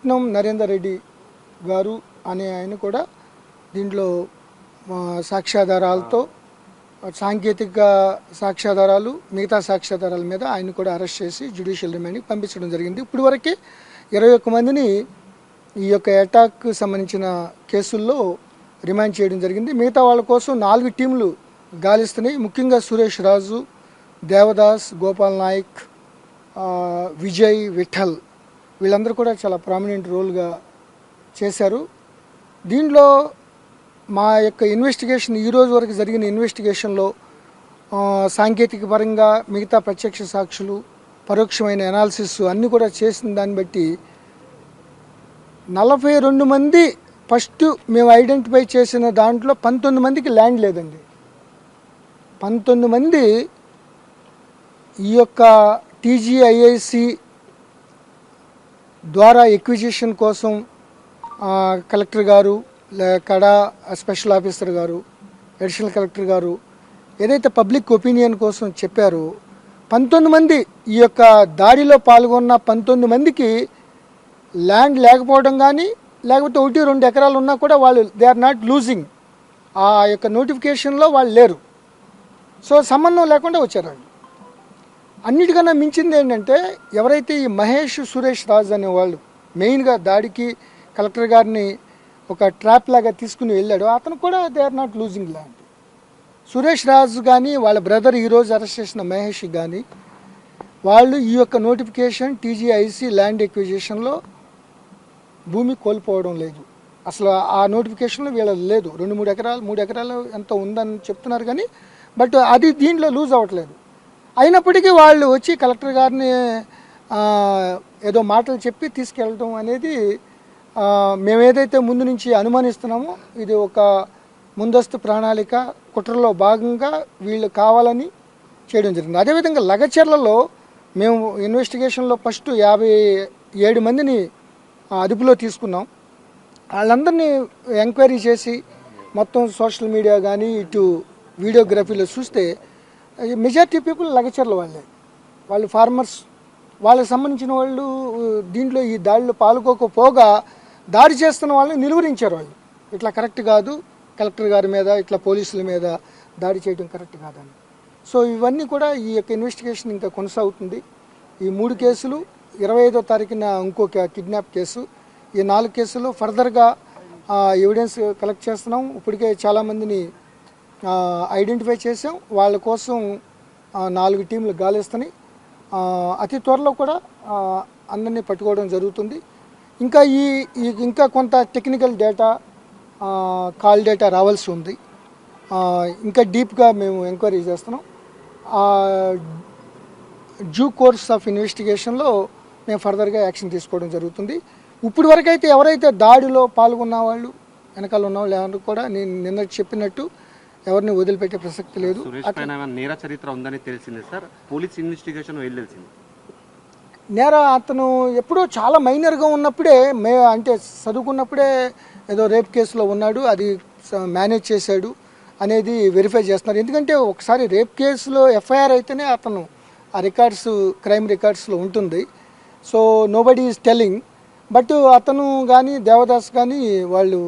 రత్నం నరేందర్ రెడ్డి గారు అనే ఆయన కూడా దీంట్లో సాక్ష్యాధారాలతో సాంకేతిక సాక్ష్యాధారాలు మిగతా సాక్ష్యాధారాల మీద ఆయన కూడా అరెస్ట్ చేసి జ్యుడిషియల్ రిమాండ్కి పంపించడం జరిగింది. ఇప్పుడు వరకే 21 మందిని ఈ యొక్క అటాక్కి సంబంధించిన కేసుల్లో రిమాండ్ చేయడం జరిగింది. మిగతా వాళ్ళ కోసం 4 టీంలు గాలిస్తున్నాయి. ముఖ్యంగా సురేష్ రాజు, దేవదాస్, గోపాల్ నాయక్, విజయ్, విఠల్ వీళ్ళందరూ కూడా చాలా ప్రామినెంట్ రోల్గా చేశారు. దీంట్లో మా యొక్క ఇన్వెస్టిగేషన్ ఈరోజు వరకు జరిగిన ఇన్వెస్టిగేషన్లో సాంకేతిక పరంగా మిగతా ప్రత్యక్ష సాక్షులు పరోక్షమైన అనాలిసిస్ అన్నీ కూడా చేసిన దాన్ని బట్టి 42 మంది ఫస్ట్ మేము ఐడెంటిఫై చేసిన దాంట్లో 19 మందికి ల్యాండ్ లేదండి. 19 మంది ఈ యొక్క టీజీఐఐసి ద్వారా ఎక్విజిషన్ కోసం కలెక్టర్ గారు, కడా స్పెషల్ ఆఫీసర్ గారు, అడిషనల్ కలెక్టర్ గారు ఏదైతే పబ్లిక్ ఒపీనియన్ కోసం చెప్పారో 19 మంది ఈ యొక్క దాడిలో పాల్గొన్న 19 మందికి ల్యాండ్ లేకపోవడం కానీ లేకపోతే 1-2 ఎకరాలు ఉన్నా కూడా వాళ్ళు దే ఆర్ నాట్ లూజింగ్, ఆ యొక్క నోటిఫికేషన్లో వాళ్ళు లేరు. సో సంబంధం లేకుండా వచ్చారండి. అన్నిటికన్నా మించింది ఏంటంటే ఎవరైతే ఈ మహేష్, సురేష్ రాజ్ అనేవాళ్ళు మెయిన్గా దాడికి కలెక్టర్ గారిని ఒక ట్రాప్ లాగా తీసుకుని వెళ్ళాడు, అతను కూడా they are not losing land. Suresh Raju కానీ వాళ్ళ బ్రదర్ ఈరోజు అరెస్ట్ చేసిన మహేష్ కానీ వాళ్ళు ఈ యొక్క నోటిఫికేషన్ టీజీఐసి ల్యాండ్ ఎక్విజిషన్లో భూమి కోల్పోవడం లేదు. అసలు ఆ నోటిఫికేషన్లో వీళ్ళది లేదు. 2-3 ఎకరాలు 3 ఎకరాలు ఎంత ఉందని చెప్తున్నారు కానీ బట్ అది దీంట్లో లూజ్ అవ్వట్లేదు. అయినప్పటికీ వాళ్ళు వచ్చి కలెక్టర్ గారిని ఏదో మాటలు చెప్పి తీసుకెళ్ళడం అనేది మేము ఏదైతే ముందు నుంచి అనుమానిస్తున్నామో ఇది ఒక ముందస్తు ప్రణాళిక కుట్రలో భాగంగా వీళ్ళు కావాలని చేయడం జరిగింది. అదేవిధంగా లగచర్లలో మేము ఇన్వెస్టిగేషన్లో ఫస్ట్ 57 మందిని అదుపులో తీసుకున్నాం. వాళ్ళందరినీ ఎంక్వైరీ చేసి మొత్తం సోషల్ మీడియా కానీ ఇటు వీడియోగ్రఫీలో చూస్తే మెజారిటీ పీపుల్ లగచర్ల వాళ్ళే, వాళ్ళు ఫార్మర్స్, వాళ్ళకి సంబంధించిన వాళ్ళు దీంట్లో ఈ దాడిలో పాల్గొకపోగా దాడి చేస్తున్న వాళ్ళని నిలువరించారు. వాళ్ళు ఇట్లా కరెక్ట్ కాదు, కలెక్టర్ గారి మీద ఇట్లా పోలీసుల మీద దాడి చేయడం కరెక్ట్ కాదని. సో ఇవన్నీ కూడా ఈ యొక్క ఇన్వెస్టిగేషన్ ఇంకా కొనసాగుతుంది. ఈ 3 కేసులు 25వ తారీఖున ఇంకొక కిడ్నాప్ కేసు, ఈ 4 కేసులు ఫర్దర్గా ఎవిడెన్స్ కలెక్ట్ చేస్తున్నాం. ఇప్పటికే చాలామందిని ఐడెంటిఫై చేసాం. వాళ్ళ కోసం 4 టీంలు గాలిస్తున్నాయి. అతి త్వరలో కూడా అందరినీ పట్టుకోవడం జరుగుతుంది. ఇంకా ఇంకా కొంత టెక్నికల్ డేటా, కాల్ డేటా రావాల్సి ఉంది. ఇంకా డీప్గా మేము ఎంక్వైరీ చేస్తున్నాం. డ్యూ కోర్స్ ఆఫ్ ఇన్వెస్టిగేషన్లో మేము ఫర్దర్గా యాక్షన్ తీసుకోవడం జరుగుతుంది. ఇప్పుడు వరకైతే ఎవరైతే దాడిలో పాల్గొన్న వాళ్ళు వెనకాల ఉన్న వాళ్ళు ఎవరు కూడా నేను నిన్న చెప్పినట్టు ఎవరిని వదిలిపెట్టే ప్రసక్తి లేదు. నేర చరిత్ర ఉందని తెలిసింది సార్, పోలీస్ ఇన్వెస్టిగేషన్ వెళ్ళాల్సింది. అతను ఎప్పుడో చాలా మైనర్గా ఉన్నప్పుడే అంటే చదువుకున్నప్పుడే ఏదో రేప్ కేసులో ఉన్నాడు, అది మేనేజ్ చేశాడు అనేది వెరిఫై చేస్తున్నారు. ఎందుకంటే ఒకసారి రేప్ కేసులో ఎఫ్ఐఆర్ అయితేనే అతను ఆ రికార్డ్స్ క్రైమ్ రికార్డ్స్లో ఉంటుంది. So nobody is telling. But అతను కానీ దేవదాస్ కానీ వాళ్ళు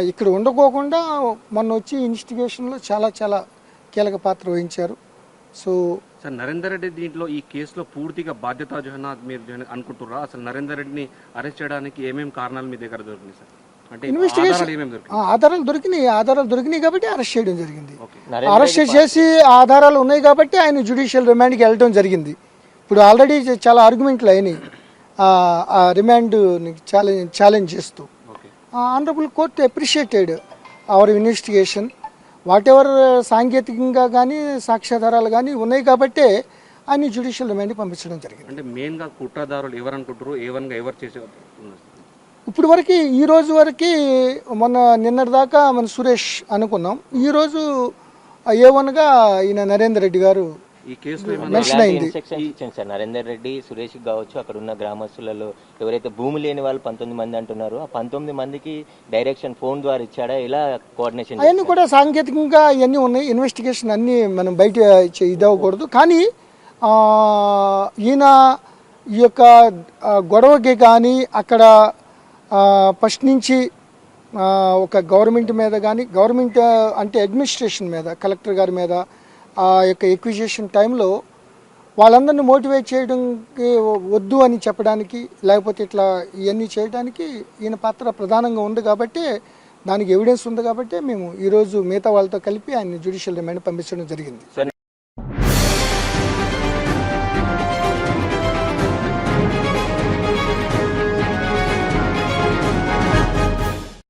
ఇక్కడ ఉండకోకుండా మొన్న వచ్చి ఇన్వెస్టిగేషన్లో చాలా చాలా కీలక పాత్ర వహించారు. సో సార్ నరేందర్ రెడ్డి దీంట్లో ఈ కేసులో పూర్తిగా బాధ్యత మీరు అనుకుంటున్నారా? అసలు నరేందర్ రెడ్డిని అరెస్ట్ చేయడానికి ఏమేమి కారణాలు మీ దగ్గర దొరికినాయి సార్? అంటే ఇన్వెస్టిగేషన్ ఆధారాలు దొరికినాయి కాబట్టి అరెస్ట్ చేయడం జరిగింది. అరెస్ట్ చేసి ఆధారాలు ఉన్నాయి కాబట్టి ఆయన జ్యుడిషియల్ రిమాండ్కి వెళ్ళడం జరిగింది. ఇప్పుడు ఆల్రెడీ చాలా ఆర్గ్యుమెంట్లు అయినాయి రిమాండ్ ఛాలెంజ్ చేస్తూ. Honourable court appreciated hour investigation. What ever సాంకేతికంగా కానీ సాక్ష్యాధారాలు కానీ ఉన్నాయి కాబట్టే ఆయన జ్యుడిషియల్ రిమాండ్కి పంపించడం జరిగింది. అంటే మెయిన్గా కుట్రదారులు ఎవరు అనుకుంటారు, ఎవరు చేసే ఇప్పుడు వరకు ఈ రోజు వరకు నిన్నటి దాకా మన సురేష్ అనుకున్నాం. ఈరోజు A1గా ఈయన నరేందర్ రెడ్డి గారు ఈ కేసులో మెన్షన్ అయింది. సార్ నరేందర్ రెడ్డి, సురేష్ కావచ్చు, అక్కడ ఉన్న గ్రామస్తులలో ఎవరైతే భూమి లేని వాళ్ళు 19 మంది అంటున్నారో ఆ 19 మందికి డైరెక్షన్ ఫోన్ ద్వారా ఇచ్చాడా, ఇలా కోఆర్డినేషన్? అవన్నీ కూడా సాంకేతికంగా ఇవన్నీ ఉన్నాయి. ఇన్వెస్టిగేషన్ అన్నీ మనం బయట ఇదవ్వకూడదు. కానీ ఈయన ఈ యొక్క గొడవకి కానీ అక్కడ ఫస్ట్ నుంచి ఒక గవర్నమెంట్ మీద కానీ గవర్నమెంట్ అంటే అడ్మినిస్ట్రేషన్ మీద కలెక్టర్ గారి మీద ఆ యొక్క ఎక్విజిషన్ టైంలో వాళ్ళందరినీ మోటివేట్ చేయడానికి వద్దు అని చెప్పడానికి లేకపోతే ఇట్లా ఇవన్నీ చేయడానికి ఈయన పాత్ర ప్రధానంగా ఉంది కాబట్టి దానికి ఎవిడెన్స్ ఉంది కాబట్టి మేము ఈరోజు మిగతా వాళ్ళతో కలిపి ఆయన జ్యుడిషియల్ రిమాండ్ పంపించడం జరిగింది.